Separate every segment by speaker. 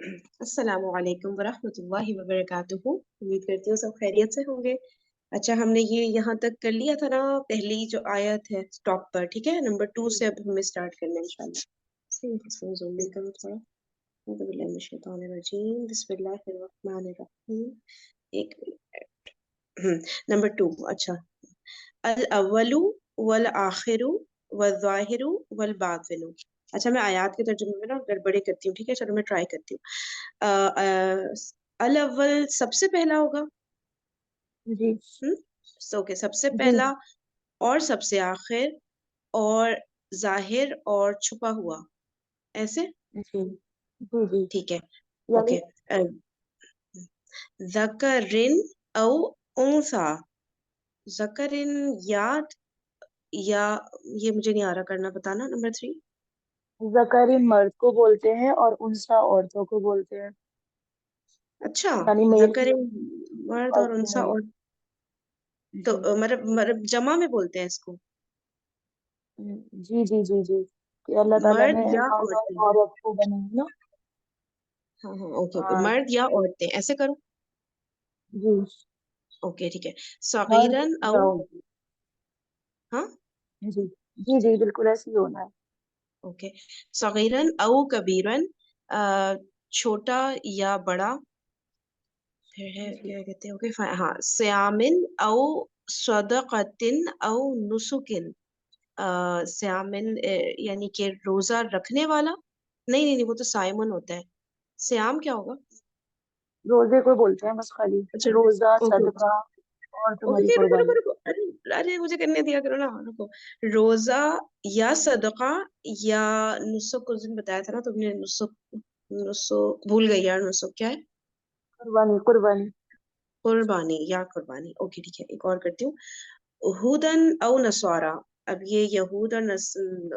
Speaker 1: अस्सलाम वालेकुम वरहमतुल्लाहि वबरकातुहू। उम्मीद करती हूँ सब खैरियत से होंगे। अच्छा, हमने ये यहाँ तक कर लिया था ना, पहली जो आयत है स्टॉप पर, ठीक है। नंबर 2 से अब हमें स्टार्ट करना है इंशाल्लाह। इसको ज़ूम इन करो थोड़ा। अऊज़ु बिल्लाहि मिनश शैतानिर रजीम, बिस्मिल्लाहिर रहमानिर रहीम। एक मिनट। नंबर 2। अच्छा, अल अव्वलु वल आखिरु वल ज़ाहिरु वल बातिनु। अच्छा, मैं आयात के तर्जुमे में ना गड़बड़ी करती हूँ, ठीक है। चलो मैं ट्राई करती हूँ। अल अव्वल सबसे पहला होगा।
Speaker 2: जी
Speaker 1: सो के सबसे
Speaker 2: जी
Speaker 1: पहला और सबसे आखिर और जाहिर और छुपा हुआ, ऐसे।
Speaker 2: जी जी जी
Speaker 1: ठीक है।
Speaker 2: यानी
Speaker 1: ओके। ज़करिन औ उन्सा। ज़करिन या ये मुझे नहीं आ रहा करना, बताना। नंबर 3।
Speaker 2: ज़करी मर्द को बोलते हैं और उनसा औरतों को बोलते हैं,
Speaker 1: अच्छा,
Speaker 2: यानी मेल
Speaker 1: ज़करिन मर्द
Speaker 2: और
Speaker 1: और उनसा
Speaker 2: फीमेल।
Speaker 1: और, तो
Speaker 2: जी
Speaker 1: मतलब जमा में बोलते हैं इसको।
Speaker 2: जी जी जी जी कि अल्लाह ताला
Speaker 1: मर्द
Speaker 2: ने
Speaker 1: या
Speaker 2: मर्द और
Speaker 1: औरतें।
Speaker 2: औरत को बनाया ना।
Speaker 1: हाँ हाँ, ओके ओके,
Speaker 2: हाँ
Speaker 1: मर्द या औरतें, ऐसे करो।
Speaker 2: जी,
Speaker 1: ओके ठीक है।
Speaker 2: मर्द
Speaker 1: सगीरन औ,
Speaker 2: या औरत।
Speaker 1: हाँ,
Speaker 2: जी जी जी बिल्कुल ऐसे ही होना है।
Speaker 1: ओके। सगीरन औ कबीरन, छोटा या बड़ा। फिर है
Speaker 2: जी
Speaker 1: क्या कहते हैं, ओके हाँ। स्यामिन औ सदक़तिन औ नुसुकिन। स्यामिन यानी कि रोजा रखने वाला। नहीं नहीं नहीं, वो तो साइमन होता है। स्याम क्या होगा?
Speaker 2: रोजे को बोलते हैं बस खाली,
Speaker 1: अच्छा,
Speaker 2: रोजा
Speaker 1: ओके
Speaker 2: सदका और
Speaker 1: ओके
Speaker 2: तुम्हारी
Speaker 1: ओके, रुको रुको
Speaker 2: कुर्बानी।
Speaker 1: रुको, अरे अरे मुझे करने दिया करो ना, रुको। रोजा या सदका या नुसुक, उस दिन बताया था ना तुमने, नुसुक। नुसुक भूल गई यार, नुसुक क्या है?
Speaker 2: कुर्बानी कुर्बानी।
Speaker 1: कुर्बानी या कुर्बानी, ओके ठीक है। एक और करती हूँ। हुदन औ नस्वारा। अब ये यहूद और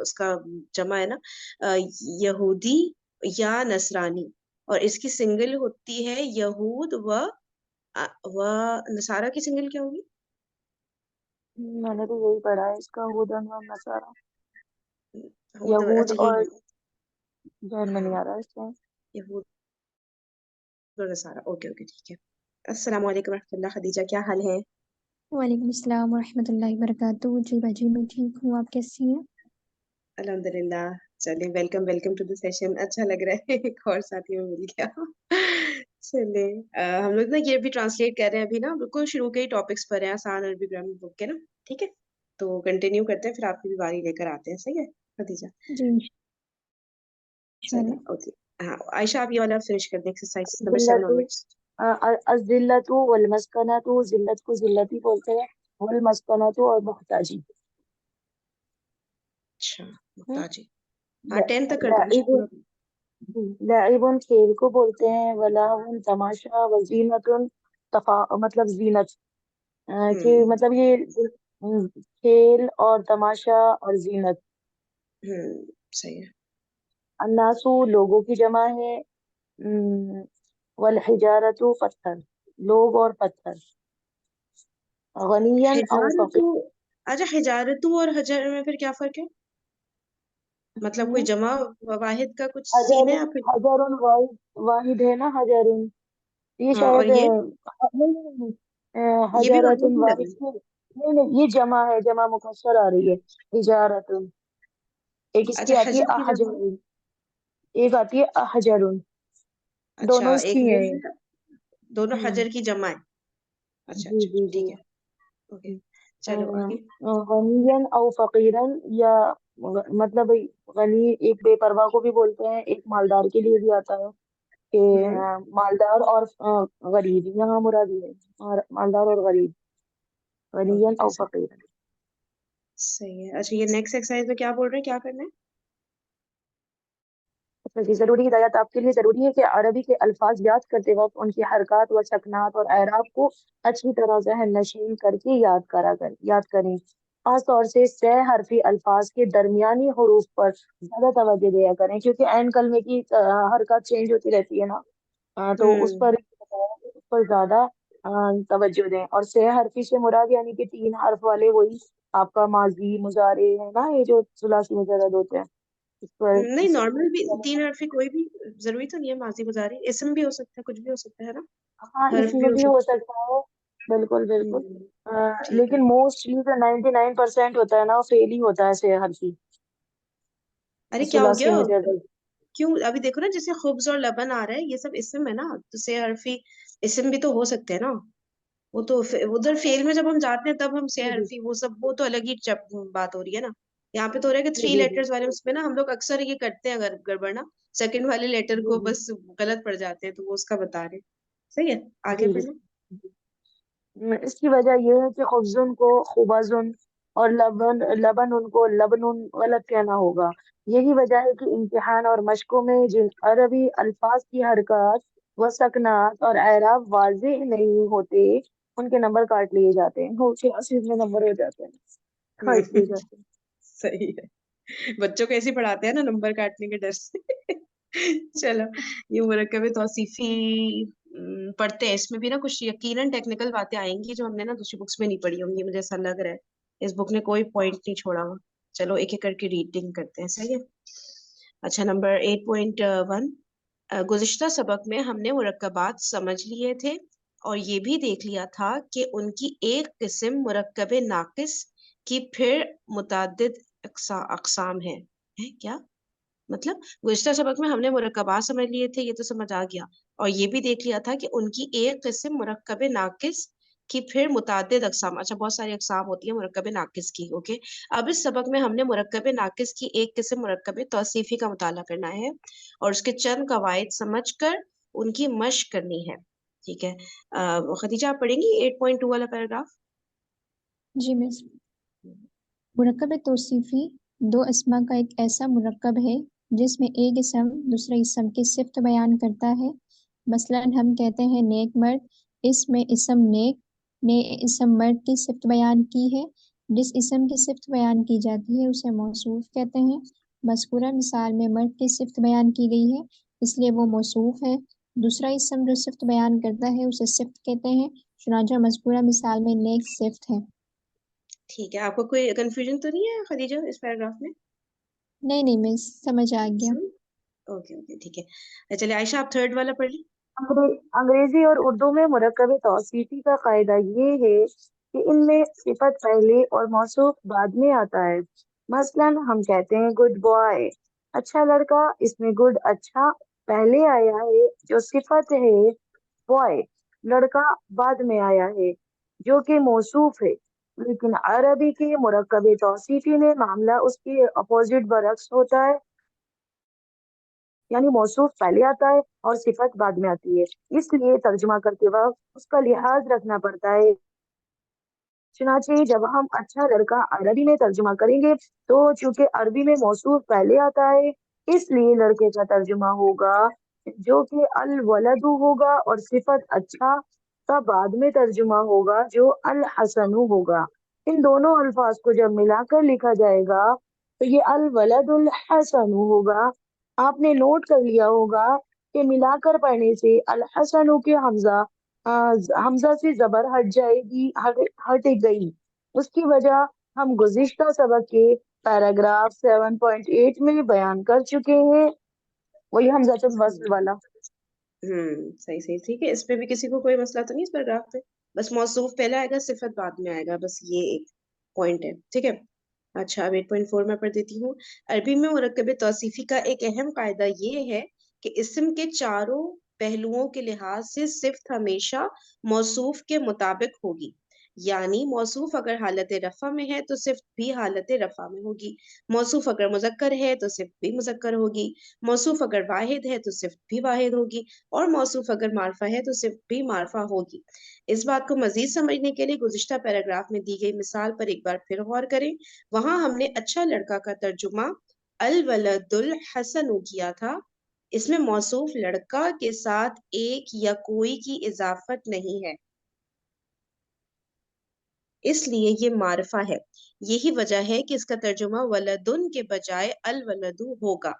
Speaker 1: उसका जमा है ना। अ, यहूदी या नसरानी। और इसकी सिंगल होती है यहूद व नसारा की सिंगल क्या होगी?
Speaker 2: मैंने तो यही पढ़ा है इसका, हुदन व नसारा।
Speaker 1: हुद,
Speaker 2: यहूद
Speaker 1: अच्छा यही
Speaker 2: और
Speaker 1: होगा।
Speaker 2: जहन में नहीं
Speaker 1: हाँ,
Speaker 2: आ रहा है इसका।
Speaker 1: यहूद व नसारा, ओके ओके ठीक है। अस्सलाम वालेकुम रहमतुल्लाह। खदीजा, क्या हाल है?
Speaker 3: वालेकुम अस्सलाम वरहमतुल्लाहि वबरकातुहू। जी बाजी मैं ठीक हूँ, आप कैसी हैं?
Speaker 1: अल्हम्दुलिल्लाह। चलिए, welcome welcome to the session. अच्छा लग रहा है एक और साथी में मिल गया। चलिए, हम लोग ना ये भी ट्रांसलेट कर रहे हैं अभी ना, बिल्कुल शुरू के ही टॉपिक्स पर हैं, आसान अरबी ग्रामर बुक के ना। ठीक है, तो कंटिन्यू करते हैं, फिर आपकी भी बारी लेकर आते हैं। सही है खदीजा?
Speaker 3: जी
Speaker 1: चलिए,
Speaker 3: इंशाल्लाह।
Speaker 1: ओके। हाँ, आयशा आप ये वाला फिनिश कर दें, एक्सरसाइज नंबर 7
Speaker 2: जिल्लतु
Speaker 1: ऑनवर्ड्स।
Speaker 2: अज़िल्लतु वल मस्कनतु, जिल्लत को जिल्लती बोलते हैं, वल मस्कनतु और मुहताजी।
Speaker 1: अच्छा,
Speaker 2: हम्म,
Speaker 1: मुक्ताजी। हाँ, 10 तक कर दो आयशा,
Speaker 2: लाइबुन,
Speaker 1: पूरा।
Speaker 2: लाइबुन खेल को बोलते हैं, वलाहुन तमाशा, वजीनतुन मतलब जीनत, कि
Speaker 1: हम्म
Speaker 2: मतलब ये खेल और तमाशा और जीनत।
Speaker 1: सही है।
Speaker 2: अन्नासु लोगों की जमा है, वल हिजारतु पत्थर, लोग और पत्थर। गनियन औ
Speaker 1: हिजारतू।
Speaker 2: फकीर।
Speaker 1: अच्छा, हिजारतू और हजर में फिर क्या फर्क है? मतलब कोई जमा वाहिद का कुछ सीन है
Speaker 2: हजारुन,
Speaker 1: या फिर?
Speaker 2: हजारुन वाहिद, वाहिद है ना हजारुन। ये
Speaker 1: हाँ, और
Speaker 2: शायद
Speaker 1: ये
Speaker 2: नहीं नहीं नहीं,
Speaker 1: ये भी वाहिद
Speaker 2: हजारतुन
Speaker 1: ही
Speaker 2: वाहिद
Speaker 1: लगे।
Speaker 2: नहीं नहीं, ये जमा है, जमा मुकस्सर आ रही है। हिजारतुन एक इसकी
Speaker 1: अच्छा,
Speaker 2: आती है
Speaker 1: हजर की जमा।
Speaker 2: अहजरुन, एक आती है अहजरुन,
Speaker 1: अच्छा,
Speaker 2: दोनों
Speaker 1: एक
Speaker 2: इसकी
Speaker 1: ये
Speaker 2: हैं।
Speaker 1: है, दोनों
Speaker 2: हम्म
Speaker 1: हजर की जमा है। अच्छा
Speaker 2: जी
Speaker 1: अच्छा
Speaker 2: जी
Speaker 1: अच्छा,
Speaker 2: जी।
Speaker 1: ठीक है। ओके, चलो आगे।
Speaker 2: गनियन औ फकीरन, या मतलब गनी एक बेपरवाह को भी बोलते हैं, एक मालदार के लिए भी आता है कि
Speaker 1: हम्म
Speaker 2: मालदार और गरीब यहाँ मुरादी है, और मालदार और गरीब, गनियन
Speaker 1: ओके,
Speaker 2: और फकीर।
Speaker 1: सही है। अच्छा, ये नेक्स्ट एक्सरसाइज में क्या बोल रहे हैं, क्या करना है?
Speaker 2: अच्छा जी, जरूरी हिदायत आपके लिए जरूरी है कि अरबी के अल्फाज याद करते वक्त उनकी हरकत व सकनात और एराब को अच्छी तरह जहन नशीन करके याद करें। खास तौर से सह हरफी अल्फाज के दरमियानी हरूफ पर ज्यादा तवज्जो दिया करें, क्योंकि ऐन कलमे की हरकत चेंज होती रहती है ना। तो
Speaker 1: हम्म
Speaker 2: उस पर ज्यादा तवज्जो दें। और सह हरफी से मुराद यानी कि 3 हर्फ वाले, वही आपका माजी मुजारे है ना, ये जो सुलासी मुजरद होते हैं, इस पर
Speaker 1: नहीं, नॉर्मल भी 3 हर्फ कोई भी जरूरी तो नहीं है माजी मुजारी, इसम भी हो सकता है, कुछ भी हो सकता है ना,
Speaker 2: हाँ
Speaker 1: हर्फ भी
Speaker 2: इसमें
Speaker 1: हो
Speaker 2: भी हो
Speaker 1: सकता
Speaker 2: सकता है, बिल्कुल बिल्कुल।
Speaker 1: है। ठीक
Speaker 2: लेकिन
Speaker 1: है।
Speaker 2: मोस्टली जो 99% होता है ना वो फेल ही होता है से हर की,
Speaker 1: अरे क्या हो
Speaker 2: सुलासी
Speaker 1: गया,
Speaker 2: में से अगर।
Speaker 1: क्यों अभी देखो ना, जैसे खुब्ज और लबन आ रहा है, ये सब इसम है ना, तो से हर्फी इसम भी तो हो सकते हैं ना। वो तो उधर फेल में जब हम जाते हैं तब हम से
Speaker 2: जी जी
Speaker 1: हर्फी वो सब, वो तो अलग ही बात हो रही है ना। यहाँ पे तो हो रहा है कि
Speaker 2: जी
Speaker 1: 3
Speaker 2: जी जी
Speaker 1: लेटर्स वाले, उसमें ना हम लोग अक्सर ये करते हैं, अगर गड़बड़ ना सेकंड वाले लेटर
Speaker 2: जी
Speaker 1: को
Speaker 2: जी
Speaker 1: बस गलत पड़ जाते हैं, तो वो उसका बता रहे हैं। सही है, आगे
Speaker 2: जी जी
Speaker 1: पढ़ना।
Speaker 2: जी। इसकी वजह यह है कि खुबजुन को खुबाजुन और लबन लबन उनको लबनुन गलत कहना होगा। यही वजह है कि इम्तिहान और मशकों में जिन अरबी अल्फाज की हरकत व सकनात और एराब वाज़ेह नहीं होते उनके नंबर काट लिए जाते हैं, वो 86 में नंबर हो जाते हैं, काट लिए जाते हैं।
Speaker 1: सही है, बच्चों को ऐसे ही पढ़ाते हैं ना, नंबर काटने के डर से। चलो, ये मुरक्कब तौसीफी पढ़ते हैं, इसमें भी ना कुछ यकीनन टेक्निकल बातें आएंगी जो हमने ना दूसरी बुक्स में नहीं पढ़ी होंगी, मुझे ऐसा लग रहा है। इस बुक ने कोई पॉइंट नहीं छोड़ा हुआ। चलो एक एक करके रीडिंग करते हैं, सही है। अच्छा, नंबर 8.1। गुज़िश्ता सबक में हमने मुरक्कबात समझ लिए थे और ये भी देख लिया था कि उनकी एक किस्म मुरक्कब नाकिस की फिर मुतअद्दिद अक़साम है क्या मतलब, गुज़िश्ता सबक में हमने मुरक्कबात समझ लिए थे, ये तो समझ आ गया, और ये भी देख लिया था कि उनकी एक किस्म मुरक्कब नाकिस की फिर मुतअद्दिद अक़साम, अच्छा बहुत सारी अक़साम होती है मुरक्कब नाकिस की, ओके। अब इस सबक में हमने मुरक्कब नाकिस की एक किस्म मुरक्कब तौसीफी का मुताला करना है और उसके चंद कवायद समझकर उनकी मश्क करनी है, ठीक है। खदीजा, आप पढ़ेंगी 8.2 वाला पैराग्राफ?
Speaker 3: जी मिस। मुरक्कब तौसीफी दो अस्मा का एक ऐसा मुरक्कब है जिसमें एक इसम दूसरे इसम की सिफ्त बयान करता है। मसलन हम कहते हैं नेक मर्द, इसमें इसम नेक ने इसम मर्द की सिफ्त बयान की है। जिस इसम की सिफ्त बयान की जाती है उसे मौसूफ कहते हैं। मज़कूरा मिसाल में मर्द की सिफ्त बयान की गई है इसलिए वो मौसूफ है। दूसरा इसम जो सिफ्त बयान करता है उसे सिफ्त कहते हैं, चुनांचे मज़कूरा मिसाल में नेक सिफ्त है।
Speaker 1: ठीक है, आपको कोई कंफ्यूजन तो नहीं है खदीजा इस पैराग्राफ में?
Speaker 3: नहीं नहीं मिस, समझ आ गया।
Speaker 1: ओके ओके, ठीक है। चलिए आयशा, आप थर्ड वाला पढ़ ली।
Speaker 2: अंग्रेजी और उर्दू में मुरक्कब तौसीफी का कायदा ये है कि इनमें सिफत पहले और मौसूफ बाद में आता है। मसलन हम कहते हैं गुड बॉय, अच्छा लड़का, इसमें गुड अच्छा पहले आया है जो सिफत है, बॉय लड़का बाद में आया है जो कि मौसूफ है। लेकिन अरबी के मुरक्कब तौसीफी में मामला उसके अपोजिट बरक्स होता है, यानी मौसूफ पहले आता है और सिफत बाद में आती है। इसलिए तर्जुमा करते वक्त उसका लिहाज रखना पड़ता है। चुनाचे जब हम अच्छा लड़का अरबी में तर्जुमा करेंगे तो चूंकि अरबी में मौसूफ पहले आता है इसलिए लड़के का तर्जुमा होगा जो कि अल वलदु होगा और सिफत अच्छा का बाद में तर्जुमा होगा जो अल हसनु होगा। इन दोनों अल्फाज को जब मिलाकर लिखा जाएगा तो ये अल वलदुल हसनु होगा। आपने नोट कर लिया होगा कि मिलाकर पढ़ने से अल हसनु के हमजा से जबर हट जाएगी, हट गई। उसकी वजह हम गुज़िश्ता सबक के पैराग्राफ 7.8 में बयान कर चुके हैं, वही हमजातुल वस्ल वाला।
Speaker 1: सही सही, ठीक है, इस पे भी किसी को कोई मसला तो नहीं इस पैराग्राफ पे? बस मौसूफ पहले आएगा, सिफत बाद में आएगा, बस ये एक पॉइंट है, ठीक है। अच्छा, अब 8.4 में पढ़ देती हूँ। अरबी में मुरक्कब तौसीफी का एक अहम कायदा ये है कि इस्म के चारों पहलुओं के लिहाज से सिफ्त हमेशा मौसूफ के मुताबिक होगी। यानी मौसूफ अगर हालत रफा में है तो सिफ्त भी हालत रफा में होगी। मौसूफ अगर मुजक्कर है तो सिफ्त भी मुजक्कर होगी। मौसूफ अगर वाहिद है तो सिफ्त भी वाहिद होगी। और मौसूफ अगर मारफा है तो सिफ्त भी मारफा होगी। इस बात को मजीद समझने के लिए गुज़िश्ता पैराग्राफ में दी गई मिसाल पर एक बार फिर गौर करें। वहां हमने अच्छा लड़का का तर्जुमा अल वलदुल हसनु किया था। इसमें मौसूफ लड़का के साथ एक या कोई की इजाफत नहीं है, इसलिए ये मारफा है। यही वजह है कि इसका तर्जुमा वलदुन के बजाय अल वलदु होगा।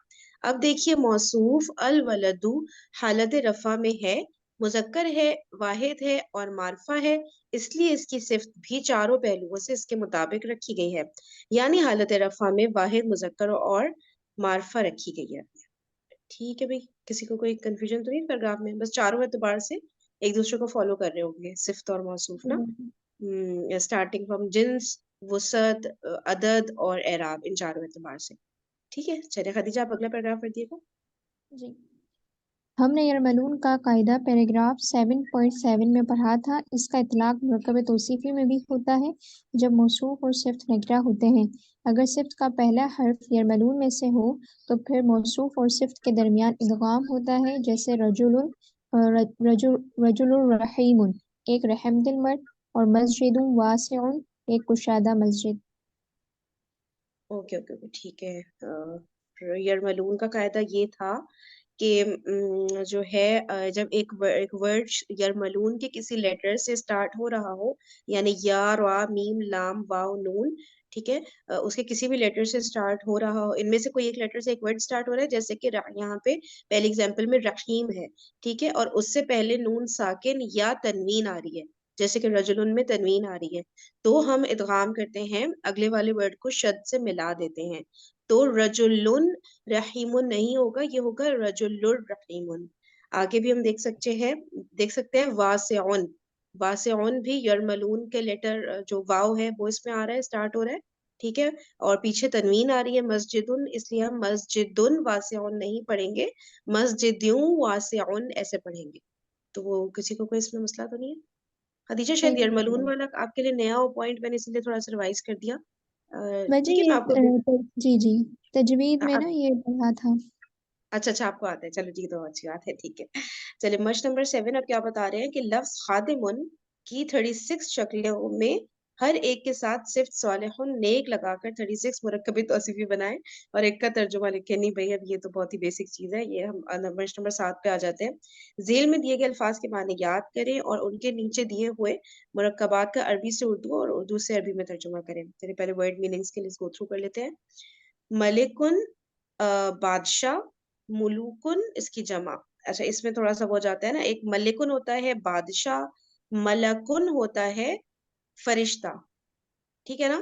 Speaker 1: अब देखिए, मौसूफ अल वलदु हालत रफा में है, मुजक्कर है, वाहिद है और मारफा है, इसलिए इसकी सिफ्त भी चारों पहलुओं से इसके मुताबिक रखी गई है। यानी हालत रफा में वाहिद मुजक्कर और मार्फा रखी गई है। ठीक है भाई, किसी को कोई कंफ्यूजन तो नहीं पैराग्राफ में? बस चारों एतबार से एक दूसरे को फॉलो कर रहे होंगे, सिफ्त और मौसूफ ना। स्टार्टिंग फ्रॉम जिन्स, वुसअत, अदद और एराब, इन चारों एतबार से। ठीक है, चलिए खदीजा आप अगला पैराग्राफ पढ़ दिएगा।
Speaker 3: जी, हमने यरमलून का कायदा पैराग्राफ 7.7 में पढ़ा था। इसका इतलाक मुरक्कब तौसीफी में भी होता है जब मौसूफ और सिफ्त नकरा होते हैं। अगर सिफ्त का पहला हर्फ यरमलून में से हो तो फिर मौसूफ और सिफ्त के दरमियान इदगाम होता है, जैसे रजुलुन, रजुलुर रहीमुन, एक रहमदिल मर्द, और मस्जिदुन वासिउन, एक कुशादा मस्जिद।
Speaker 1: ओके ओके ओके, ठीक है। यरमलून का कायदा ये था कि जो है जब एक वर्ड यरमलून के किसी लेटर से स्टार्ट हो रहा हो, यानी या, रा, मीम, लाम, वाव, नून, ठीक है, उसके किसी भी लेटर से स्टार्ट हो रहा हो, इनमें से कोई एक लेटर से एक वर्ड स्टार्ट हो रहा है, जैसे कि यहाँ पे पहले एग्जांपल में रहीम है, ठीक है, और उससे पहले नून साकिन या तनवीन आ रही है, जैसे कि रजुलन में तनवीन आ रही है, तो हम इदगाम करते हैं, अगले वाले वर्ड को शद से मिला देते हैं। तो रजुलुन रहीमुन नहीं होगा, ये होगा रजुलुर रहीमुन। आगे भी हम देख सकते हैं वासिउन। वासिउन भी यरमलून के लेटर जो वाव है वो इसमें आ रहा है, स्टार्ट हो रहा है, ठीक है, और पीछे तनवीन आ रही है मस्जिदुन, इसलिए हम मस्जिदुन वासिउन नहीं पढ़ेंगे, मस्जिद्यूं वासिउन ऐसे पढ़ेंगे। तो वो किसी को कोई इसमें मसला तो नहीं है? खदीजा, शायद
Speaker 3: नहीं,
Speaker 1: यरमलून वाला आपके लिए नया हो पॉइंट, मैंने इसलिए थोड़ा सा रिवाइज कर दिया।
Speaker 3: वजह
Speaker 1: ठीक है,
Speaker 3: ये
Speaker 1: मैं आपको
Speaker 3: जी जी, तजवीद में
Speaker 1: अब
Speaker 3: ना ये पढ़ा था।
Speaker 1: अच्छा अच्छा आपको आता है, चलो ठीक है, तो अच्छी बात है, ठीक है। चलिए मश नंबर 7, अब क्या बता रहे हैं कि लफ्ज खादिमुन की 36 शक्लों में हर एक के साथ सिर्फ सालिहुन नेक लगाकर 36 मुरक्कबी तौसीफी बनाए और एक का तर्जुमा लिखे। नहीं भाई, अब ये तो बहुत ही बेसिक चीज है, ये हम मश नंबर 7 पे आ जाते हैं। झेल में दिए गए अल्फाज के माने याद करें और उनके नीचे दिए हुए मुरक्कबात का अरबी से उर्दू और उर्दू से अरबी में तर्जुमा करें। चलिए पहले वर्ड मीनिंग्स के लिए गो थ्रू कर लेते हैं। मलिकुन बादशाह, मुलुकुन इसकी जमा। अच्छा, इसमें थोड़ा सा हो जाता है ना, एक मलिकुन होता है बादशाह, मलकुन होता है फरिश्ता, ठीक है ना,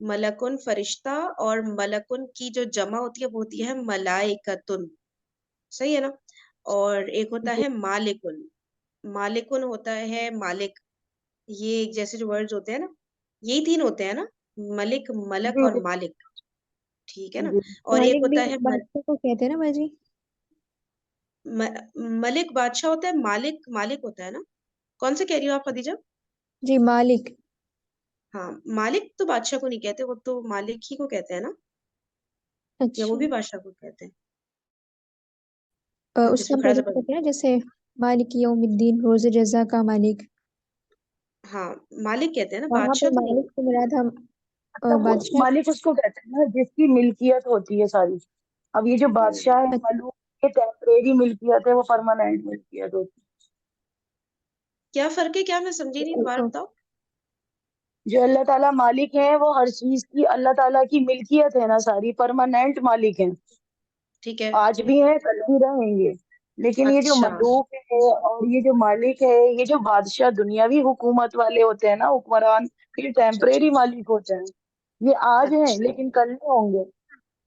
Speaker 1: मलकुन फरिश्ता, और मलकुन की जो जमा होती है वो होती है मलाइकतुन, सही है ना। और एक होता
Speaker 2: जी
Speaker 1: है मालिकुन, मालिकुन होता है मालिक। ये जैसे जो वर्ड्स होते हैं ना, यही तीन होते हैं ना, मलिक, मलक
Speaker 2: जी
Speaker 1: और मालिक, ठीक है ना।
Speaker 2: जी
Speaker 1: और एक
Speaker 3: मालिक भी
Speaker 1: होता है
Speaker 3: बादशाह को कहते हैं ना बाजी।
Speaker 1: मलिक बादशाह होता है, मालिक मालिक होता है ना। कौन से कह रही हो आप खदीजा?
Speaker 3: जी, मालिक।
Speaker 1: हाँ, मालिक तो बादशाह को नहीं कहते, वो तो मालिक ही को कहते हैं ना, या वो
Speaker 3: अच्छा,
Speaker 1: भी बादशाह को कहते हैं?
Speaker 3: उसका
Speaker 1: इसमें
Speaker 3: हम
Speaker 1: खड़ा
Speaker 3: तर्जुमा
Speaker 1: जबर।
Speaker 3: करते हैं ना, जैसे मालिक यौमिद्दीन, रोज जजा का मालिक।
Speaker 1: हाँ, मालिक कहते हैं ना,
Speaker 3: वहां पे
Speaker 1: बादशाह तो नहीं
Speaker 3: मालिक से मुराद हम
Speaker 2: तब वो
Speaker 3: बादशाह।
Speaker 2: मालिक उसको कहते हैं ना जिसकी मिल्कियत होती है सारी। अब ये जो बादशाह है
Speaker 3: अच्छा,
Speaker 2: मलूक, ये टेम्परेरी मिल्कियत है, वो परमानेंट मिल्कियत होती
Speaker 1: क्या फर्क है, क्या मैं समझी नहीं, दोबारा
Speaker 2: है।
Speaker 1: बताओ।
Speaker 2: जो अल्लाह ताला मालिक है वो हर चीज की अल्लाह ताला की मिल्कियत है ना, सारी परमानेंट मालिक है,
Speaker 1: ठीक है।
Speaker 2: आज भी है कल भी रहेंगे। लेकिन ये जो
Speaker 1: अच्छा
Speaker 2: मलूक है और ये जो मालिक है, ये जो बादशाह दुनियावी हुकूमत वाले होते हैं ना, हुक्मरान, ये
Speaker 1: अच्छा अच्छा
Speaker 2: टेम्परेरी मालिक होते हैं। ये आज हैं
Speaker 1: अच्छा
Speaker 2: लेकिन कल नहीं होंगे,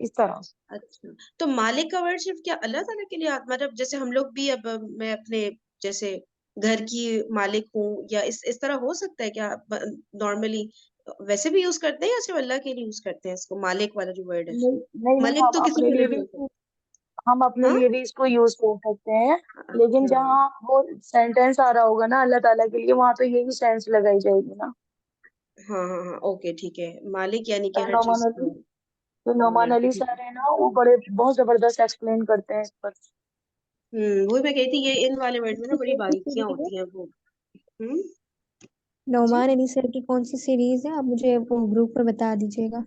Speaker 2: इस तरह।
Speaker 1: अच्छा। तो मालिक का वर्ड सिर्फ क्या अल्लाह ताला के लिए मतलब जैसे हम लोग भी, अब मैं अपने जैसे घर की मालिक हूँ, या इस तरह हो सकता है क्या नॉर्मली वैसे भी यूज करते हैं, या सिर्फ अल्लाह के लिए यूज करते हैं इसको, मालिक वाला जो वर्ड है?
Speaker 2: नहीं नहीं नहीं,
Speaker 1: मलिक तो किसी को नहीं बोलते।
Speaker 2: हम अपने
Speaker 1: हाँ
Speaker 2: लिए भी इसको यूज कर सकते हैं। लेकिन
Speaker 1: अच्छा,
Speaker 2: जहाँ वो सेंटेंस आ रहा होगा ना अल्लाह ताला के लिए, वहां तो यही सेंस लगाई जाएगी ना।
Speaker 1: हाँ हाँ हाँ, ओके ठीक है, मालिक यानी कि हर
Speaker 2: नोमान
Speaker 1: चीज
Speaker 2: अली,
Speaker 1: को
Speaker 2: तो नोमान
Speaker 1: रखे,
Speaker 2: अली
Speaker 1: ठीक है।
Speaker 2: सर है ना, वो बड़े बहुत जबरदस्त एक्सप्लेन करते हैं इस पर।
Speaker 1: वही मैं कही थी, ये इन वाले वर्ड में ना
Speaker 3: इसकी
Speaker 1: बड़ी
Speaker 3: कौन सी
Speaker 1: बारीकियां
Speaker 3: सीरीज है?
Speaker 1: होती हैं वो। हम्म। जी,
Speaker 3: नौमान अली सर की कौन सी सीरीज है, आप मुझे वो ग्रुप पर बता दीजिएगा।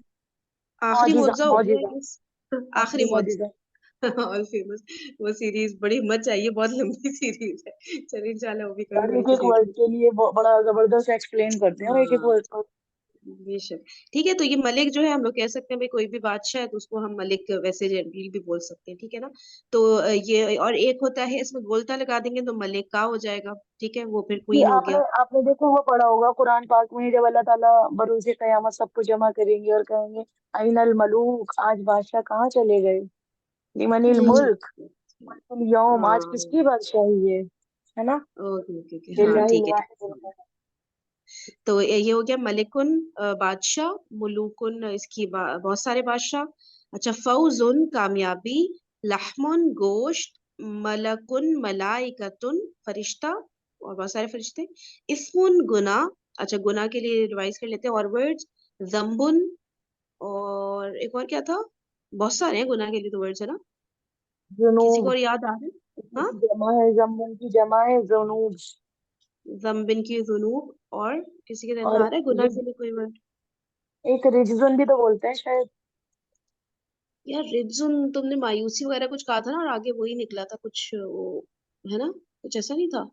Speaker 1: आखिरी
Speaker 2: मौजिजा
Speaker 1: मुआवजा हो गया
Speaker 2: मौजिजा,
Speaker 1: इस आखिरी
Speaker 2: आखिरी मौजिजा।
Speaker 1: मुआवजा ऑल फेमस। वो सीरीज बड़ी हिम्मत चाहिए, बहुत लंबी सीरीज है। चलिए इंशाल्लाह वो भी कभी
Speaker 2: और
Speaker 1: मिल
Speaker 2: एक
Speaker 1: के
Speaker 2: एक
Speaker 1: देख
Speaker 2: वर्ड
Speaker 1: लेंगे।
Speaker 2: के लिए बड़ा जबरदस्त एक्सप्लेन करते हैं एक एक
Speaker 1: हाँ
Speaker 2: वर्ड को।
Speaker 1: बेशक। ठीक है, तो ये मलिक जो है हम लोग कह सकते हैं भाई, कोई भी बादशाह है तो उसको हम मलिक वैसे जनरली भी बोल सकते हैं, ठीक है ना। तो ये और एक होता है, इसमें गोलता लगा देंगे तो मलिका हो जाएगा, ठीक है, वो फिर
Speaker 2: कि
Speaker 1: क्वीन हो
Speaker 2: आपने
Speaker 1: गया।
Speaker 2: आपने देखो वो पढ़ा होगा कुरान पाक में, जब अल्लाह ताला बरूज क़यामत सबको जमा करेंगे और कहेंगे अइनल मलूक, आज बादशाह कहाँ चले गए। लिमनिल
Speaker 1: जी
Speaker 2: मुल्क मलिकुल यौम, आज
Speaker 1: हाँ
Speaker 2: किसकी बादशाही है ना?
Speaker 1: ओके ओके ओके हाँ
Speaker 2: लिल्लाहिल
Speaker 1: ठीक है
Speaker 2: वाहिदिल
Speaker 1: ठीक है।
Speaker 2: कहार।
Speaker 1: तो ये हो गया मलिकुन बादशाह, मुलूकुन इसकी बहुत सारे बादशाह। अच्छा फौजुन कामयाबी, लहमुन गोश्त, मलकुन मलाइकतुन फरिश्ता और बहुत सारे फरिश्ते, इस्मुन गुनाह, अच्छा गुनाह के लिए रिवाइज कर लेते हैं और वर्ड्स, जम्बुन और एक और क्या था, बहुत सारे हैं गुनाह के लिए तो वर्ड्स है ना, किसी को
Speaker 2: जुनूब,
Speaker 1: और याद आ रहे हैं? हाँ
Speaker 2: इसकी जमा है जम्मुन की जमा है जुनूब।
Speaker 1: जम्बिन की जुनूब और किसी के दिल में
Speaker 2: और
Speaker 1: आ रहा है गुनाह
Speaker 2: रिज,
Speaker 1: के लिए कोई वर्ड?
Speaker 2: एक रिजजुन भी तो बोलते हैं शायद।
Speaker 1: यार रिज्जुन तुमने मायूसी वगैरह कुछ कहा था ना और आगे वही निकला था कुछ वो, है ना, कुछ ऐसा नहीं था?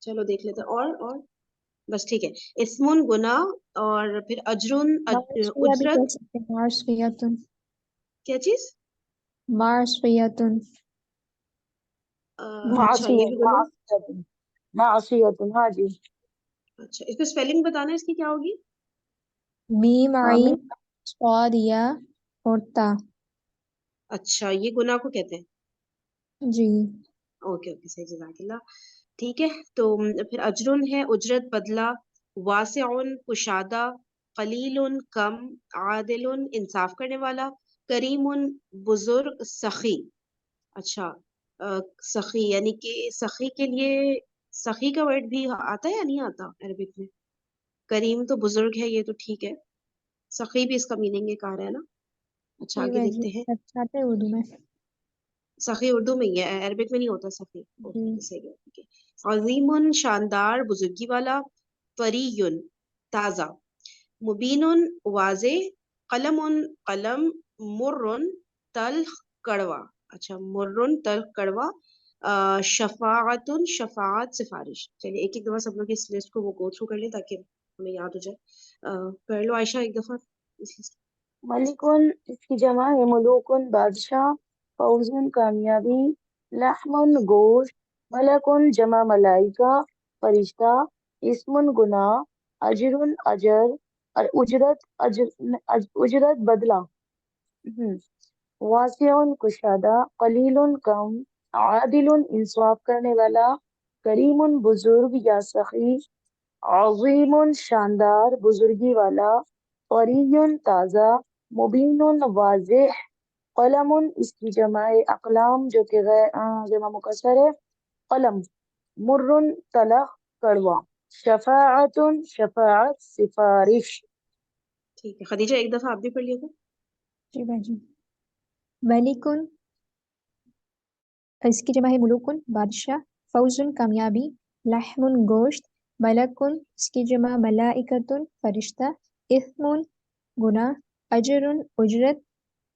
Speaker 1: चलो देख लेते हैं और बस ठीक है। इस्मुन गुनाह और फिर अजरुन
Speaker 3: मार्सफिया भी कह
Speaker 1: उजरत,
Speaker 3: सकते हैं, मार्सफियतुन।
Speaker 1: क्या चीज?
Speaker 3: मार्सफियतुन।
Speaker 1: अच्छा ये भी गुनाह।
Speaker 2: मासियतुन, मासियतुन, हाँ जी।
Speaker 1: अच्छा इसको स्पेलिंग बताना इसकी क्या होगी?
Speaker 3: मीम
Speaker 2: आमीन।
Speaker 3: आइन स्वाद या और ता।
Speaker 1: अच्छा ये गुनाह को कहते हैं।
Speaker 3: जी।
Speaker 1: ओके ओके सही जज़ाकिल्लाह। ठीक है तो फिर अजरुन है उजरत बदला, वासिउन कुशादा, कलीलुन कम, आदिलुन इंसाफ करने वाला, करीमुन बुजुर्ग, सखी। अच्छा सखी यानी कि सखी के लिए सखी का वर्ड भी आता है या नहीं आता अरबिक में? करीम तो बुजुर्ग है ये तो ठीक है, सखी भी इसका मीनिंग एक आ रहा है ना। अच्छा
Speaker 3: जी
Speaker 1: आगे
Speaker 3: मैं जी
Speaker 1: देखते हैं।
Speaker 3: अच्छा आते हैं उर्दू में।
Speaker 1: सखी उर्दू में ही है, अरबिक में नहीं होता सखी।
Speaker 3: जी।
Speaker 1: ओके सही है ठीक है। अजीमुन शानदार बुजुर्गी वाला, फरीयुन ताजा, मुबीनुन वाजे, कलमुन कलम, मुर्रुन तल्ख कड़वा। अच्छा मुर्रुन तल्ख कड़वा, शफाअतुन शफाअत सिफारिश। चलिए एक एक दफा सब लोग इस लिस्ट को वो गो थ्रू कर ले ताकि हमें याद हो जाए। कर लो आयशा एक दफा इस लिस्ट।
Speaker 2: मलिकुन, इसकी जमा है मुलूकुन बादशाह, फौजुन कामयाबी, लहमुन गोश्त, मलकुन जमा मलाइका फरिश्ता, इस्मुन गुनाह, अजरुन अजर, और उजरत बदला। वासिउन कुशादा, कलीलुन कम, आदिलुन इंसाफ करने वाला, करीमुन बुजुर्ग या सखी, अज़ीमुन शानदार बुजुर्गी वाला, क़रियुन ताज़ा, मुबीनुन वाज़ेह, क़लमुन इसकी जमाए अक़लाम जो कि जमा मुकस्सर है, क़लम, मुर्रुन तलख़ कड़वा, शफ़ाअतुन शफ़ाअत सिफारिश।
Speaker 1: ठीक है खदीजा एक दफा आप भी पढ़ लिया था।
Speaker 3: जी मैं जी मलिकुन, इसकी जमा है मुलुकुन बादशाह, फौजुन कामयाबी, लहमुन गोश्त, मलकुन इसकी जमा मलाइकतुन फरिश्ता, इस्मुन गुनाह, अजरुन उजरत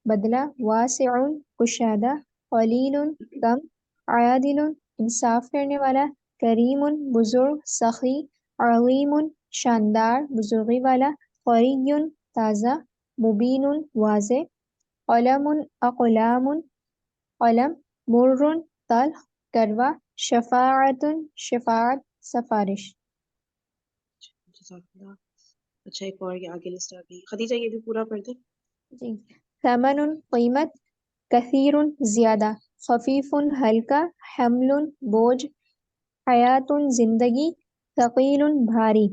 Speaker 3: बदला, वासिउन कुशादा, कलीलुन कम, आदिलुन इंसाफ करने वाला, करीमुन बुजुर्ग, सखी, अलीमुन शानदार बुजुर्गी वाला, क़रियुन ताज़ा, मुबीनुन वाज़े, क़लमुन अक़लामुन कलम, मुर्रुन तल्ख कड़वा, शफ़ाअतुन शफ़ाअत सिफारिश।
Speaker 1: जज़ाकल्लाह। अच्छा एक और ये आगे लिस्ट आ गई, खदीजा ये भी पूरा पढ़ दे।
Speaker 3: जी। समनुन कीमत, कसीरुन ज्यादा, खफीफुन हल्का, हमलुन बोझ, हयातुन जिंदगी, थकीलुन भारी,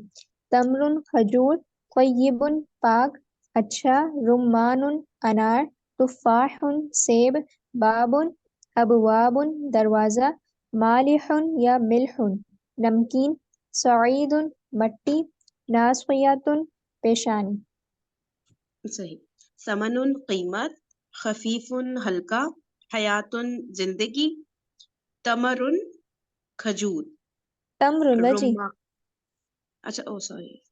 Speaker 3: तमरुन खजूर, तय्यिबुन पाक, अच्छा, रुम्मानुन अनार, तुफ़ाहुन सेब, बाबुन अबवाबुन दरवाजा, मालिहुन या मिल्हुन नमकीन, सईदुन मट्टी, नासफियातुन पेशानी।
Speaker 1: सही। समनुन कीमत, खफीफुन हल्का, हयातुन जिंदगी, तमरुन खजूर,
Speaker 3: तमरुन बाजी।
Speaker 1: रुम्मा, अच्छा ओ सॉरी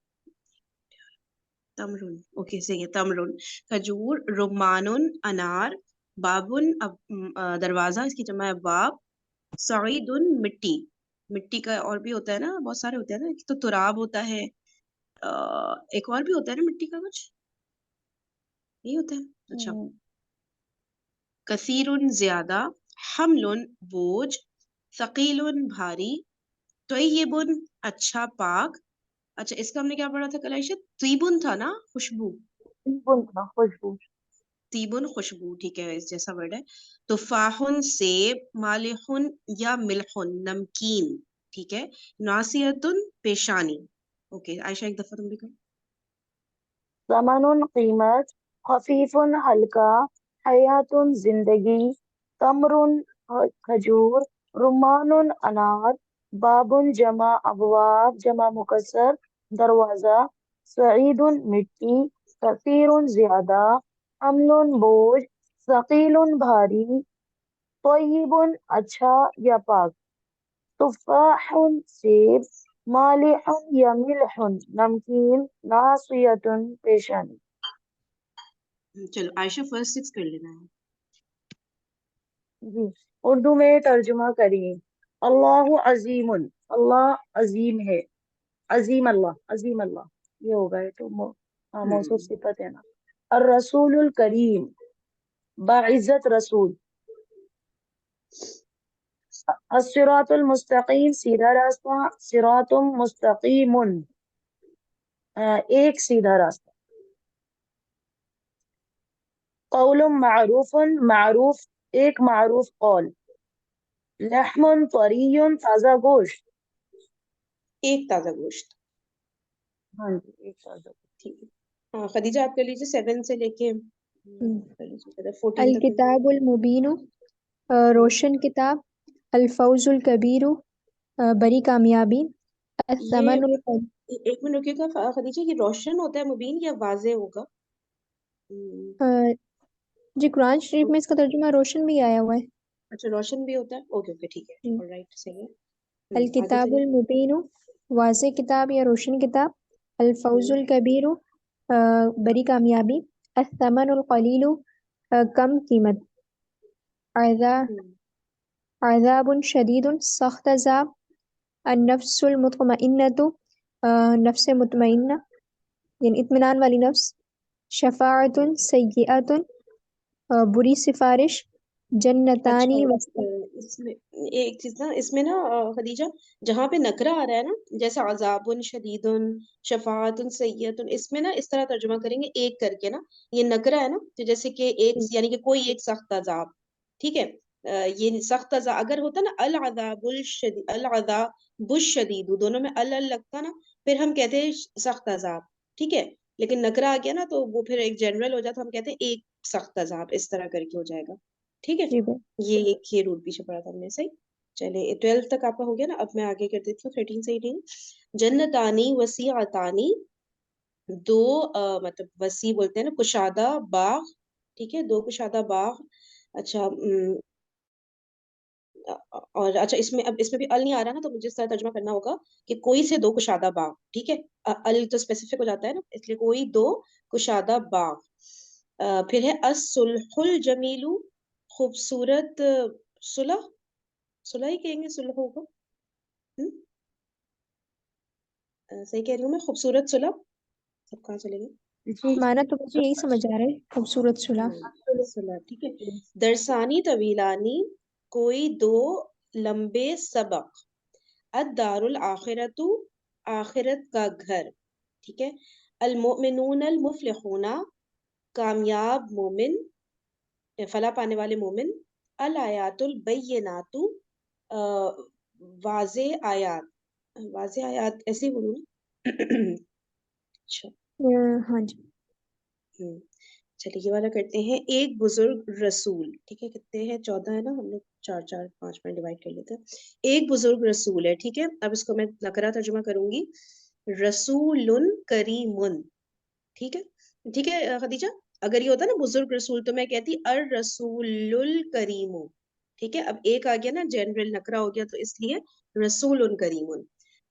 Speaker 1: तमरुन, ओके सही है तमरुन, खजूर, रुम्मानुन अनार, बाबुन दरवाजा इसकी जमा है बाब, सईदुन मिट्टी, मिट्टी का और भी होता है ना, बहुत सारे होते हैं ना, एक तो तुराब होता है, एक और भी होता है ना मिट्टी का कुछ, नहीं होता है? अच्छा कसीरुन ज्यादा, हमलुन बोझ, सकीलुन भारी, तय्यिबुन अच्छा पाक। अच्छा इसका हमने क्या पढ़ा था कल आयशा, तीबुन था ना खुशबू।
Speaker 2: खुशबू, खुशबू।
Speaker 1: तीबुन खुशबू, ठीक है, इस जैसा वर्ड है। तुफाहुन सेब, मालिहुन या मिल्हुन नमकीन, ठीक है। नासियतुन पेशानी। ओके आयशा एक दफा तुम भी करो।
Speaker 2: ज़मनुन कीमत, खफीफुन हल्का, हयातुन जिंदगी, तमरुन खजूर, रुमानुन अनार, बाबुन जमा अबवाब जमा मुकस्सर दरवाजा, सईदुन मिट्टी, कसीरुन ज्यादा, अम्लुन बोझ, सकीलुन भारी, तय्यिबुन अच्छा या पाक, तुफाहुन सेब, मालिहुन या मिल्हुन नमकीन, नासियतुन पेशानी।
Speaker 1: चलो आयशा फर्स्ट 6 कर लेना है।
Speaker 2: जी, उर्दू में तर्जुमा करिए। अल्लाह अजीमुन, अल्लाह अजीम है, अजीम अल्लाह ये होगा, ये तो मौसूफ सिफत है ना। और रसूलुल करीम, बाइज्जत रसूल। अस्सिरातुल मुस्तकीम, सीधा रास्ता, सिरातुम मुस्तकीमुन, एक सीधा रास्ता। कौलुम मारूफुन, मारूफ एक मारूफ कौल। लहमुन तरियुन, ताजा गोश्त।
Speaker 1: एक ताजा गोश्त,
Speaker 2: हाँ जी, एक ताजा।
Speaker 1: ठीक है। हाँ खदीजा आप कर लीजिए 7 से लेके कर लीजिए 14
Speaker 3: अल
Speaker 1: तक।
Speaker 3: किताबुल मुबीनु, रोशन किताब। अल फौजुल कबीरु, बड़ी कामयाबी।
Speaker 1: ये
Speaker 3: असमनुल
Speaker 1: एक मिनट रुकिएगा खदीजा, ये रोशन होता है मुबीन या वाजे होगा? हम्म,
Speaker 3: जी कुरान शरीफ में इसका तर्जुमा रोशन भी आया हुआ है।
Speaker 1: अच्छा रोशन भी होता है, ओके ओके ठीक है,
Speaker 3: जी।
Speaker 1: ऑलराइट सही है।
Speaker 3: अल
Speaker 1: आगे चलिए।
Speaker 3: किताबुल मुबीनु, वाज़े किताब या रोशन किताब। अल फौजुल कबीरु, बड़ी कामयाबी। असमनुल कलीलु, कम कीमत। आज़ा
Speaker 1: हम्म,
Speaker 3: आज़ाबुन शदीदुन, सख्त अज़ाब। अन्नफ्सुल मुतमइन्नतु, नफ्स मुतमइन्ना यानी इत्मीनान वाली नफ्स। शफाअतुन सय्यअतुन, बुरी सिफारिश।
Speaker 1: अच्छा
Speaker 3: जन्नतानी
Speaker 1: इसमें एक चीज ना, इसमें ना खदीजा, जहाँ पे नकरा आ रहा है ना, जैसे अजाबुन शदीदुन, शफाअतुन सय्यतुन, इसमें ना इस तरह तर्जुमा करेंगे एक करके ना। ये नकरा है ना, तो जैसे कि एक यानी कि कोई एक सख्त अजाब, ठीक है। ये सख्त अजाब अगर होता ना, अल अजाबुल शदीद, अल अजाबुश शदीद, दोनों में अल अल लगता ना, फिर हम कहते हैं सख्त अजाब, ठीक है। लेकिन नकरा आ गया ना तो वो फिर एक जनरल हो जाता, हम कहते हैं एक सख्त अजाब, इस तरह करके हो जाएगा, ठीक है।
Speaker 3: जी
Speaker 1: ये एक ही रूल पीछे पड़ा था हमने, सही। चले 12 तक आपका हो गया ना, अब मैं आगे कर देती हूँ 13 से 18। जन्नतानी वसीअतानी, दो मतलब वसी बोलते हैं ना, कुशादा बाग, ठीक है, दो कुशादा बाग। अच्छा और अच्छा इसमें, अब इसमें भी अल नहीं आ रहा ना, तो मुझे इस तरह तर्जुमा करना होगा कि कोई से दो कुशादा बाग, ठीक है। अल तो स्पेसिफिक हो जाता है ना, इसलिए कोई दो कुशादा बाग। फिर है असुलहुल जमीलू, खूबसूरत सुलह, सुलह ही कहेंगे, सुलह होगा। सही कह रही हूँ मैं, खूबसूरत सुलह। सब कहाँ चले गए?
Speaker 2: जी
Speaker 3: माना तो मुझे यही समझ आ रहा है, खूबसूरत सुलह।
Speaker 1: सुलह, ठीक है। दरसानी तवीलानी, कोई दो लंबे सबक। अद-दारुल आखिरतु, आखिरत का घर, ठीक है। अल मुमिनून अल मुफलिहूना, कामयाब मोमिन, फला पाने वाले मोमिन। अल आयातुल बय्यिनातु, वाजे आयात, वाजे आयात ऐसे ही बोलूँ ना? अच्छा
Speaker 3: हाँ जी।
Speaker 1: हम्म, चलिए ये वाला करते हैं। एक बुजुर्ग रसूल, ठीक है, कितने हैं? 14 है ना, हम लोग चार चार 5 में डिवाइड कर लेते हैं। एक बुजुर्ग रसूल है, ठीक है। अब इसको मैं नकरा तर्जुमा करूंगी, रसूलुन करीमुन, ठीक है। ठीक है खदीजा, अगर ये होता ना बुजुर्ग रसूल, तो मैं कहती अर रसूलुल करीमु, ठीक है। अब एक आ गया ना, जनरल नकरा हो गया, तो इसलिए रसूलुन करीमुन।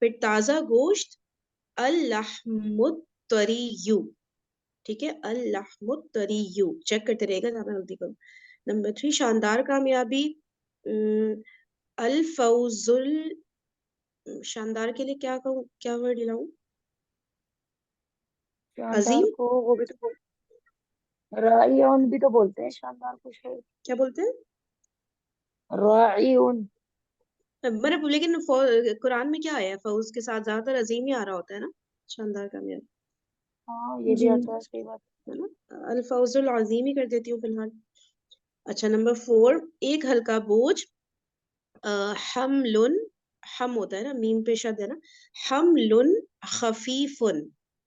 Speaker 1: फिर ताजा गोश्त, अल-लहमुत तरीयु, ठीक है, अल-लहमुत तरीयु, चेक करते रहेगा जहाँ मैं गलती करूँ। नंबर 3 शानदार कामयाबी, अल-फौजुल, शानदार के लिए क्या कहूँ, क्या वर्ड लाऊं?
Speaker 2: शानदार
Speaker 1: अजीम,
Speaker 2: को वो भी तो राइउन भी तो बोलते हैं शानदार को शायद।
Speaker 1: क्या बोलते हैं?
Speaker 2: राइउन।
Speaker 1: मतलब लेकिन कुरान में क्या आया है, फौज के साथ ज्यादातर अजीम ही आ रहा होता है ना, शानदार कामयाबी।
Speaker 2: हाँ ये भी
Speaker 3: जी
Speaker 2: आता है, सही बात।
Speaker 1: ہے نا. الفوز العظیم ہی کر دیتی ہوں فی الحال. اچھا نمبر 4 ایک ہلکا بوجھ. حملن ہم ہوتا ہے نا میم پہ شد ہے نا. حملن خفیفن.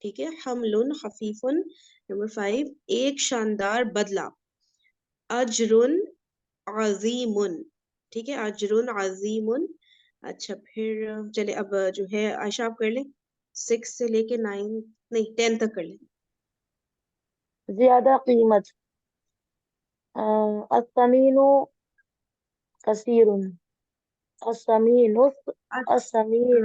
Speaker 1: ٹھیک ہے حملن خفیفن. نمبر 5 ایک شاندار بدلہ. اجرن عظیمن. ٹھیک ہے اجرن عظیمن. اچھا پھر چلے اب جو ہے عائشہ آپ کر لیں 6 سے لے کے 9 نہیں 10 تک کر لیں.
Speaker 2: زیادہ قیمت. الثمین کثیر. الثمین الثمین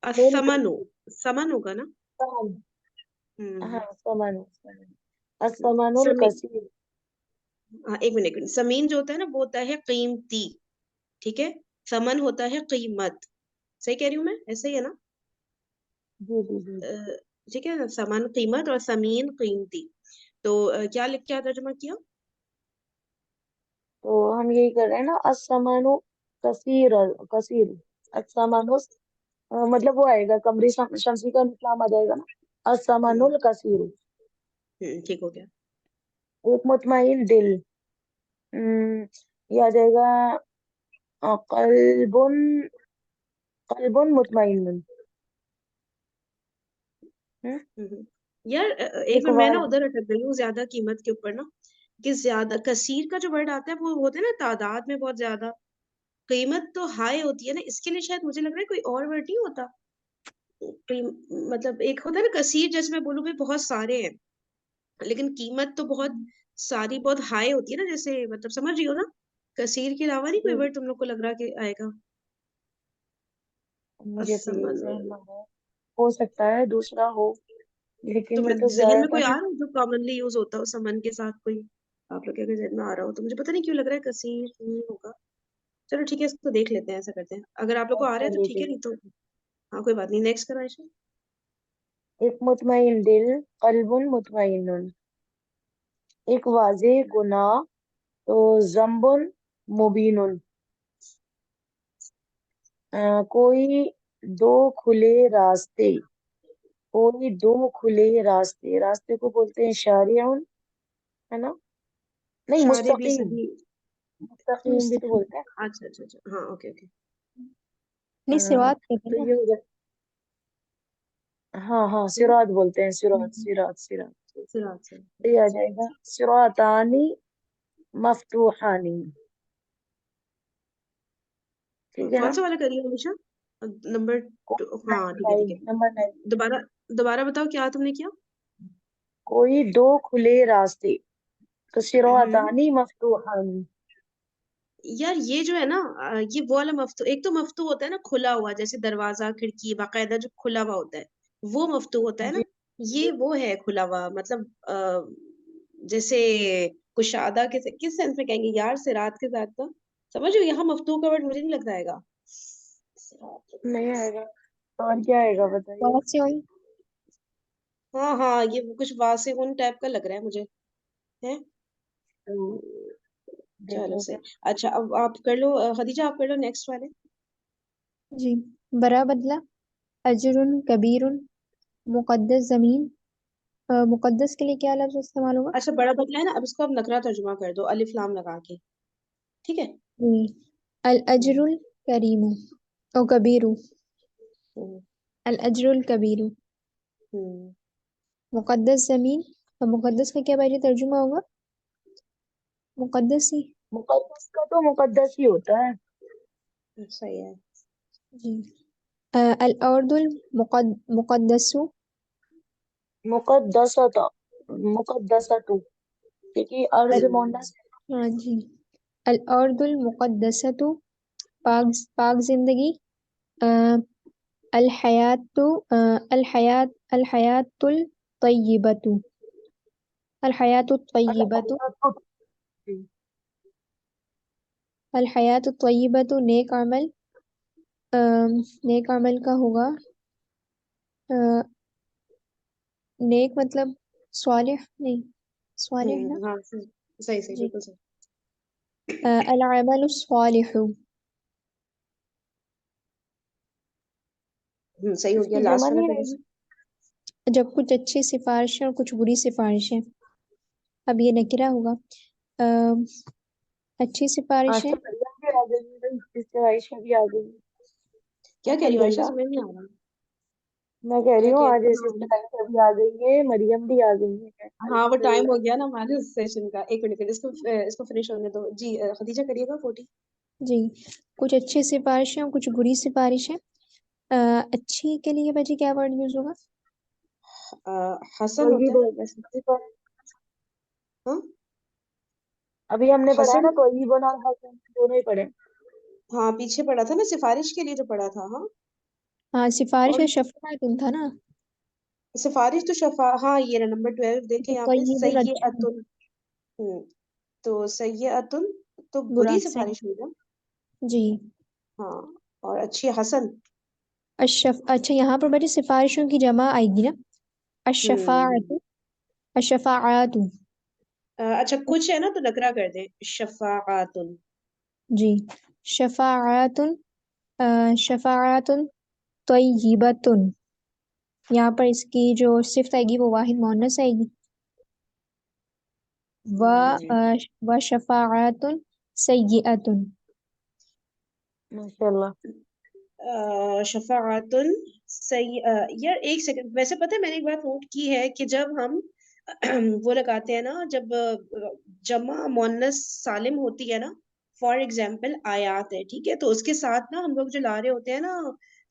Speaker 1: الثمن سمن ہوگا نا.
Speaker 2: ہاں
Speaker 1: ہوں
Speaker 2: ثمن الثمن
Speaker 1: سمین
Speaker 2: الکثیر.
Speaker 1: ہاں ایک منٹ سمین جو ہوتا ہے نا وہ ہوتا ہے قیمتی. ٹھیک ہے ثمن ہوتا ہے قیمت. صحیح کہہ رہی ہوں میں ایسے ہی ہے نا.
Speaker 2: جی جی جی.
Speaker 1: ٹھیک ہے ثمن قیمت اور ثمین قیمتی. تو کیا لکھ کے ترجمہ کیا.
Speaker 2: تو ہم یہی کر رہے ہیں نا الثمن کثیر کثیر. الثمن مطلب وہ آئے گا قمری شمسی کا نظام آ جائے گا نا الثمن الکثیر.
Speaker 1: ٹھیک ہو گیا.
Speaker 2: ایک مطمئن دل. یہ آ جائے گا قلب قلب مطمئن.
Speaker 1: یار ایک
Speaker 2: ایک
Speaker 1: منٹ میں نا
Speaker 2: واضح.
Speaker 1: ادھر اٹک گئی ہوں زیادہ قیمت کے اوپر نا کہ زیادہ کثیر کا جو ورڈ آتا ہے وہ ہوتا ہے نا تعداد میں بہت زیادہ. قیمت تو ہائی ہوتی ہے نا اس کے لیے شاید مجھے لگ رہا ہے کوئی اور ورڈ نہیں ہوتا. مطلب ایک ہوتا ہے نا کثیر جیسے میں بولوں بھائی بہت سارے ہیں لیکن قیمت تو بہت ساری بہت ہائی ہوتی ہے نا جیسے مطلب سمجھ رہی ہو نا. کثیر کے علاوہ نہیں کوئی ورڈ تم لوگ کو لگ رہا کہ آئے گا.
Speaker 2: مجھے تو یہی
Speaker 1: الثمن
Speaker 2: ذہن میں ہے ہو سکتا ہے دوسرا ہو
Speaker 1: تو
Speaker 2: لیکن میں تو
Speaker 1: ذہن
Speaker 2: زیادہ
Speaker 1: میں کوئی
Speaker 2: تر
Speaker 1: آ رہا ہے جو کامنلی یوز ہوتا ہو سمن کے ساتھ کوئی آپ لوگ کے ذہن میں آ رہا ہو تو مجھے پتہ نہیں کیوں لگ رہا ہے کثیر نہیں ہوگا. چلو ٹھیک ہے اس کو دیکھ لیتے ہیں ایسا کرتے ہیں اگر آپ لوگ کو آ رہا ہے
Speaker 2: کر
Speaker 1: تو ٹھیک ہے
Speaker 2: لیجیے.
Speaker 1: نہیں تو ہاں کوئی بات نہیں نیکسٹ کرو عائشہ.
Speaker 2: ایک مطمئن دل قلب مطمئن. ایک واضح گناہ تو ذنب مبین. کوئی دو کھلے راستے. کوئی دو کھلے راستے. راستے کو بولتے ہیں شارعون ہے نا. نہیں
Speaker 1: شارے بھی
Speaker 2: مستقیم.
Speaker 1: صحیح.
Speaker 2: مستقیم بھی تو
Speaker 3: مستقیم.
Speaker 2: بولتے ہیں.
Speaker 1: اچھا اچھا اچھا ہاں اوکے اوکے.
Speaker 3: نہیں سوات کہتے
Speaker 2: تو
Speaker 3: ہیں نا.
Speaker 2: یہ ہو جائے. ہاں ہاں صراط بولتے ہیں صراط صراط صراط.
Speaker 1: صراط سے.
Speaker 2: تو یہ آ جائے گا صراطانی مفتوحانی. ٹھیک ہے
Speaker 1: کون
Speaker 2: نا.
Speaker 1: سا والا کریے ہمیشہ نمبر ہاں ٹھیک ہے ٹھیک ہے.
Speaker 2: نمبر 9.
Speaker 1: دوبارہ دوبارہ بتاؤ کیا تم نے کیا.
Speaker 2: کوئی دو کھلے راستے تو
Speaker 1: ہوں
Speaker 2: صراطانی مفتوحانی.
Speaker 1: یار یہ جو ہے نا یہ وہ والا مفتو ایک تو مفتو ہوتا ہے نا کھلا ہوا جیسے دروازہ کھڑکی باقاعدہ جو کھلا ہوا ہوتا ہے وہ مفتو ہوتا ہے نا.
Speaker 2: جی
Speaker 1: یہ وہ ہے کھلا ہوا مطلب جیسے کشادہ کس سینس میں کہیں گے یار صراط کے ساتھ کا سمجھ یہاں مفتو کا ورڈ مجھے نہیں لگتا آئے گا.
Speaker 2: نہیں آئے گا تو اور کیا آئے گا بتائیے.
Speaker 3: بہت سے ہوئی.
Speaker 1: ہاں ہاں یہ کچھ واسعون ٹائپ کا لگ رہا ہے مجھے ہے.
Speaker 2: تو دیکھ
Speaker 1: چلو
Speaker 2: لیتے
Speaker 1: صحیح.
Speaker 2: ہیں.
Speaker 1: اچھا اب آپ کر لو خدیجہ آپ کر لو نیکسٹ والے.
Speaker 3: جی برا بدلہ اجر کبیر مقدس زمین. مقدس کے لیے کیا لفظ استعمال ہوگا.
Speaker 1: اچھا بڑا بدلا ہے نا اب اس کو اب نکرا ترجمہ کر دو الف لام لگا کے. ٹھیک ہے.
Speaker 3: جی الاجر الکریم او کبیر. الاجر الکبیر. مقدس زمین. اور مقدس کا کیا بھائی ترجمہ ہوگا. مقدس ہی.
Speaker 2: مقدس کا تو مقدس ہی ہوتا ہے.
Speaker 1: صحیح ہے.
Speaker 3: جی الارض المقدس.
Speaker 2: مقدسۃ مقدسۃ کیونکہ ارض مونس.
Speaker 3: ہاں جی الارض المقدسۃ پاک زندگی. الحیات الحیات الطیبۃ. الحیات الطیبۃ. الحیات الطیبۃ نیک عمل. نیک عمل کا ہوگا نیک مطلب صالح نہیں صالح نا.
Speaker 1: ہاں صحیح صحیح
Speaker 3: جی
Speaker 1: بالکل صحیح.
Speaker 3: العمل الصالح.
Speaker 1: صحیح ہو
Speaker 2: اس
Speaker 1: گیا
Speaker 2: کی
Speaker 1: لاسٹ
Speaker 2: جمع
Speaker 1: والا
Speaker 2: نہیں
Speaker 1: پھر
Speaker 2: رہے
Speaker 1: سے.
Speaker 2: گی.
Speaker 3: جب کچھ اچھی سفارشیں اور کچھ بری سفارشیں. اب یہ نکرہ ہوگا. اچھی
Speaker 2: آج
Speaker 3: سفارشیں
Speaker 2: تو مریم بھی آ گئی ہے، اس سے عائشہ بھی آ گئی ہے.
Speaker 1: کیا کہہ رہی ہو عائشہ؟
Speaker 2: الحمدللہ.
Speaker 1: سمجھ نہیں آ رہا
Speaker 2: میں کہہ رہی
Speaker 1: کیا
Speaker 2: ہوں
Speaker 1: کہہ
Speaker 2: آج
Speaker 1: رہی
Speaker 2: ایسے
Speaker 1: ہو.
Speaker 2: عائشہ بھی آ گئی ہے، مریم بھی آ گئی ہے.
Speaker 1: ہاں وہ ٹائم
Speaker 2: الحمدللہ.
Speaker 1: ہو گیا نا ہمارے اس سیشن کا. ایک منٹ اس کو فنش ہونے دو. جی خدیجہ کریے گا 40.
Speaker 3: جی. کچھ اچھی سفارشیں اور کچھ بری سفارشیں. اچھی کے لیے بجی کیا ورڈ یوز ہوگا؟
Speaker 1: حسن ہوتا ہے نا. ہاں
Speaker 2: ابھی ہم نے پڑھا ہے
Speaker 1: حسن.
Speaker 2: نا طیب اور حسن دونوں ہی پڑھے.
Speaker 1: ہاں پیچھے پڑا تھا نا سفارش کے لیے جو پڑا تھا. ہاں
Speaker 3: ہاں سفارش
Speaker 1: اور
Speaker 3: کا شفاعت تھا نا.
Speaker 1: سفارش تو شفا. ہاں یہ رہا نمبر 12 دیکھیں
Speaker 3: تو
Speaker 1: یہاں پہ
Speaker 3: طیب اور اچھا
Speaker 1: سیئتن. تو سیئتن تو
Speaker 3: برا
Speaker 1: بری
Speaker 3: صحیح.
Speaker 1: سفارش ہوئی نا.
Speaker 3: جی.
Speaker 1: ہاں اور اچھی حسن.
Speaker 3: اچھا یہاں پر بجی سفارشوں کی جمع آئے گی نا. الشفاعت. الشفاعات.
Speaker 1: اچھا کچھ ہے نا تو نکرا کر دیں. شفاعاتن.
Speaker 3: جی. شفاعات. شفاعات طیبۃ. یہاں پر اس کی جو صفت آئے گی وہ واحد مؤنث آئے گی. و شفاعات سیئۃ.
Speaker 2: ماشاءاللہ.
Speaker 1: شفاعاتن یار ایک سیکنڈ. ویسے پتہ ہے میں نے ایک بات نوٹ کی ہے کہ جب ہم وہ لگاتے ہیں نا جب جمع مؤنث سالم ہوتی ہے نا. فار ایگزامپل آیات ہے ٹھیک ہے تو اس کے ساتھ نا ہم لوگ جو لا رہے ہوتے ہیں نا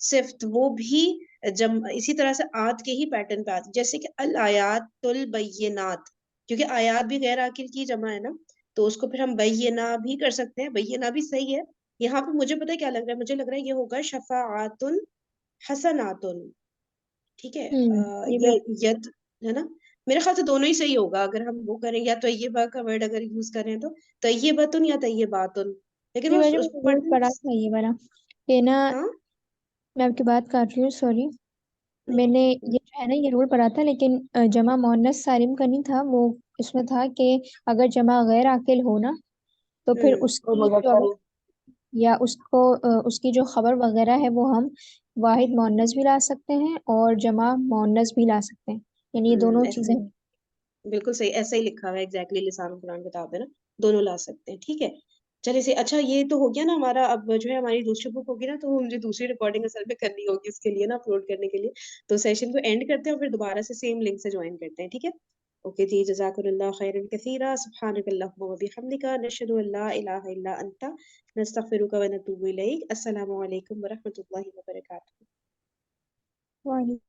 Speaker 1: صفت وہ بھی اسی طرح سے آت کے ہی پیٹرن پہ آتی جیسے کہ الآیات البینات کیونکہ آیات بھی غیر عاقل کی جمع ہے نا تو اس کو پھر ہم بینہ بھی کر سکتے ہیں. بینہ بھی صحیح ہے. یہاں پہ مجھے پتہ ہے کیا لگ رہا ہے. مجھے لگ رہا ہے یہ ہوگا شفاعات حسنات. ٹھیک ہے
Speaker 3: یہ بھی
Speaker 1: یہ ید ہے نا. میرے خیال سے دونوں ہی صحیح ہوگا اگر ہم وہ کریں یا طیبہ کا ورڈ اگر یوز کریں تو طیبۃ یا طیبات. لیکن
Speaker 3: جی
Speaker 1: وہ
Speaker 3: میں نے رول پڑھا تھا یہ والا کہ نا.
Speaker 1: ہاں
Speaker 3: میں آپ کی بات کر رہی ہوں سوری. میں نے یہ جو ہے نا یہ رول پڑھا تھا لیکن جمع مؤنث سالم کا نہیں تھا. وہ اس میں تھا کہ اگر جمع غیر عاقل ہو نا تو پھر اس
Speaker 2: تو
Speaker 3: کی جو
Speaker 2: مذکر
Speaker 3: یا اس کی جو خبر وغیرہ ہے وہ ہم واحد مؤنث بھی لا سکتے ہیں اور جمع مؤنث بھی لا سکتے ہیں. یعنی یہ دونوں
Speaker 1: ایسے
Speaker 3: چیزیں.
Speaker 1: بالکل صحیح ایسا ہی لکھا ہوا ہے ایگزیکٹلی لسان القرآن کتاب ہے نا. دونوں لا سکتے ہیں ٹھیک ہے. چلے سے اچھا یہ تو ہو گیا نا ہمارا. اب جو ہے ہماری دوسری بک ہوگی نا تو مجھے دوسری ریکارڈنگ اصل میں کرنی ہوگی اس کے لیے نا اپلوڈ کرنے کے لیے. تو سیشن کو اینڈ کرتے ہیں اور پھر دوبارہ سے سیم لنک سے جوائن کرتے ہیں ٹھیک ہے. اوکے جی جزاکم اللہ خیرا کثیرا سبحانک اللہم وبحمدک نشہد ان لا الہ الا انت نستغفرک ونتوب الیک. السلام علیکم ورحمۃ اللہ وبرکاتہ.
Speaker 3: وعلیکم